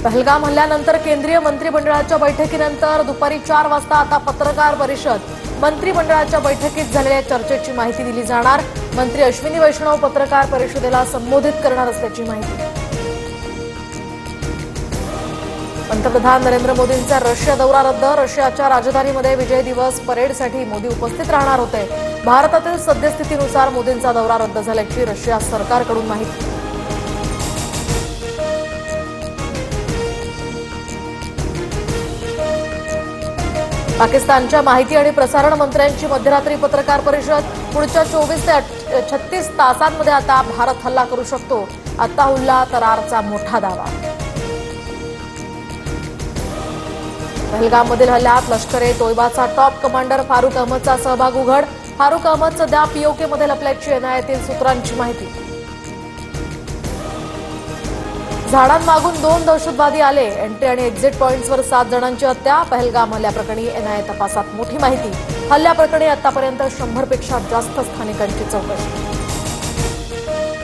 पहलगाम हल्ल्यानंतर केंद्रीय मंत्रिमंडळाच्या बैठकीनंतर दुपारी 4 वाजता आता पत्रकार परिषद। मंत्रिमंडळाच्या बैठकीत झालेल्या चर्चेची माहिती दिली जाणार। मंत्री अश्विनी वैष्णव पत्रकार परिषदेला संबोधित करणार असल्याची माहिती। पंतप्रधान नरेंद्र मोदींचा रशिया दौरा रद्द। रशियाच्या राजधानीमध्ये विजय दिवस परेडसाठी मोदी उपस्थित राहणार होते। भारतातील सद्यस्थितीनुसार मोदींचा दौरा रद्द झाल्याची रशिया सरकारकडून माहिती। पाकिस्तानच्या माहिती आणि प्रसारण मंत्र्यांची मध्यरात्री पत्रकार परिषद। पुढच्या 24 ते 36 तासांमध्ये आता भारत हल्ला करू शकतो, अत्ताहुल्ला तरारचा मोठा दावा। पहलगाममधील हल्ल्यात लष्कर-ए-तोयबाचा टॉप कमांडर फारुक अहमदचा सहभाग उघड। फारुक अहमद सध्या पीओकेमध्ये लपल्याची एनआयएतील सूत्रांची माहिती। झाडांमागून 2 दहशतवादी आले। एंट्री आणि एक्झिट पॉइंट्सवर 7 जणांची हत्या। पहलगाम हल्ल्याप्रकरणी एनआयए तपासात मोठी माहिती। हल्ल्याप्रकरणी आतापर्यंत 100 पेक्षा जास्त स्थानिकांची चौकशी।